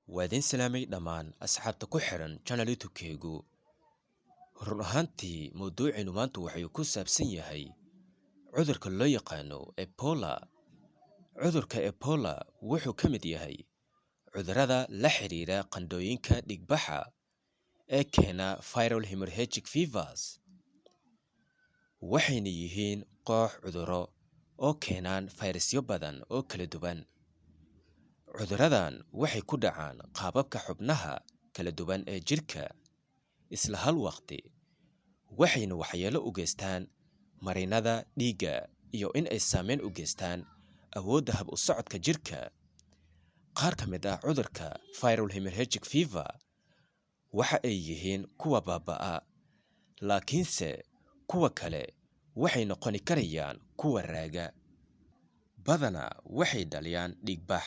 Waa idin salaamay dhammaan asxaabta ku xiran channel YouTube-keegu. Run ahaantii mawduucinu maanta wuxuu ku saabsan yahay cudurka loo yaqaano Ebola. Cudurka Ebola wuxuu ka mid yahay cudurrada la xiriira qandhooyinka dhigbaxa ee keena viral hemorrhagic fevers. Waxayna yihiin koox cudurro oo keenaan fayrasyo badan oo kala duwan. Cudurradan waxay ku dhacaan qaababka xubnaha kala duwan ee jirka isla hal waqti, waxayna waxyeello u geystaan marinnada dhiigga iyo in ay saameyn u geystaan awoodda hab u socodka jirka. Qaar ka mid ah cudurka viral hemorrhagic fever waxa ay yihiin kuwa baaba'a, laakiinse kuwa kale waxay noqon karayaan kuwa raaga. Badanaa waxay dhaliyaan dhiigbax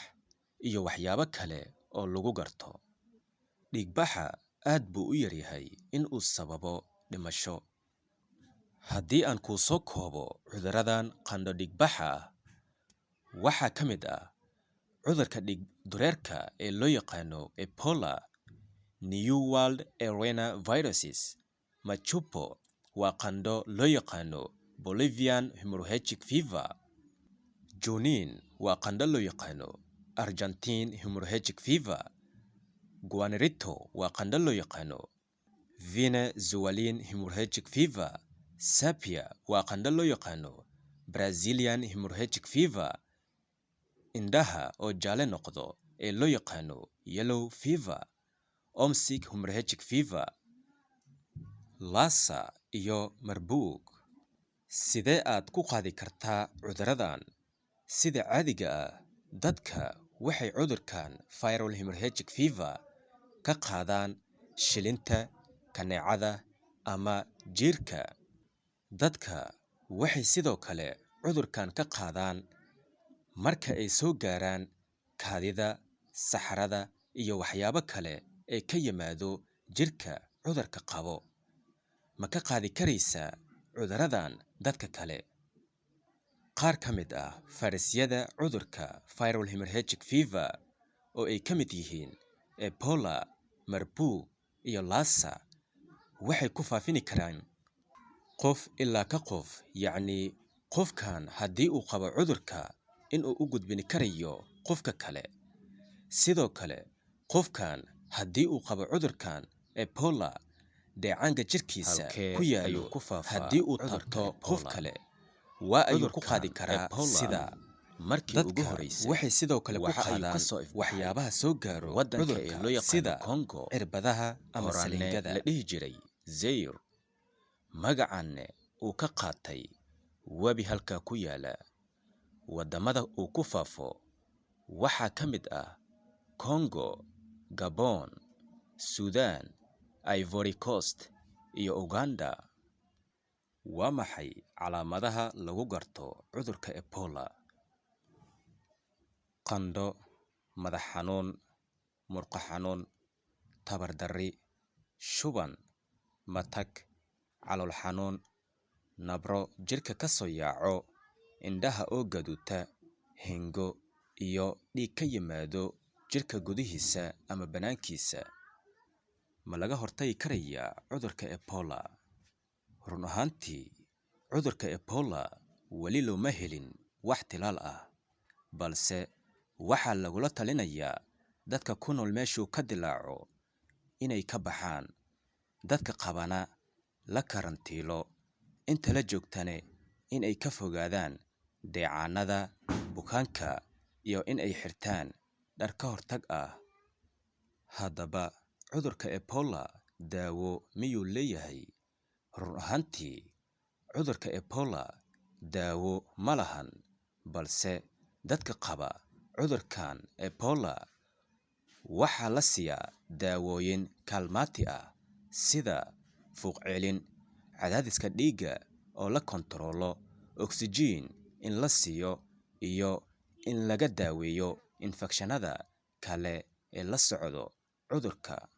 iyo waxyaabo kale oo lagu garto. Dhiigbaxa aad buu u yaryahay in uu sababo dhimasho. Haddii aan kuu soo koobo cudurradan qandho dhiigbaxa ah, waxaa ka mid ah cudurka dhiig-dureerka ee loo yaqaano Ebola, New World Arena viruses, Machupo waa qandho loo yaqaano Bolivian hemorrhagic fever, Junin waa qandho loo yaqaano Argentine hemorrhagic fever, Guanirito waa qandho loo yaqaano Venezuelan hemorrhagic fever, Sapia waa qandho loo yaqaano Brazilian hemorrhagic fever, indhaha oo jaalle noqdo ee loo yaqaano yellow fever, Omsik hemorrhagic fever, Lassa iyo Marburg. Sidee aad ku qaadi kartaa cudurradan? Sida caadiga ah, dadka waxay cudurkan viral hemorrhagic fever ka qaadaan shilinta, kaneecada ama jiirka. Dadka waxay sidoo kale cudurkan ka qaadaan marka ay soo gaaraan kaadida, saxarada iyo waxyaabo kale ee ka yimaado jirka cudurka qabo. Ma ka qaadi karaysaa cudurradan dadka kale? Qaar ka mid ah fayrasyada cudurka viral hemorrhagic fever oo ay ka mid yihiin Ebola, Marburg iyo Lassa waxay ku faafin karaan qof ilaa ka qof, yacni qofkan haddii uu qabo cudurka inuu u gudbin karayo qofka kale. Sidoo kale, qofkan haddii uu qabo cudurkan Ebola, dheecaanka jirkiisa ku yaalo haddii uu taabto qof kale waa ayuu ku qaadi karaa. Sida markii ugu horeysay waxay sidoo kale ku qaadaan waxyaabaha soo gaaro cudurka sida cirbadaha ama saliingada la dhihi jiray Zaire, magacaanne uu ka qaatay webi halkaa ku yaala. Waddamada uu ku faafo waxaa ka mid ah Congo, Gabon, Suudaan, Ivory Coast iyo Uganda. Waa maxay calaamadaha lagu garto cudurka Ebola? Qandho, madax xanuun, murqo xanuun, tabar darri, shuban, matag, calool xanuun, nabro jirka ka soo yaaco, indhaha oo gaduuta, hingo iyo dhiig ka yimaado jirka gudihiisa ama banaankiisa. Ma laga hortagi karayaa cudurka Ebola? Run ahaantii, cudurka Ebola weli looma helin wax tilaal ah, balse waxaa lagula talinayaa dadka ku nool meeshuu ka dilaaco inay ka baxaan. Dadka qabana la karantiilo, inta la joogtane inay ka fogaadaan dheecaanada bukaanka iyo in ay xirtaan dhar ka hortag ah. Haddaba, cudurka Ebola daawo miyuu leeyahay? Run ahaantii, cudurka Ebola daawo ma lahan, balse dadka qaba cudurkan Ebola waxaa la siiyaa daawooyin kaalmaati ah sida fuuq-celin, cadaadiska dhiigga oo la kontaroolo, oksijiin in la siiyo iyo in laga daaweeyo infekshannada kale ee la socdo cudurka.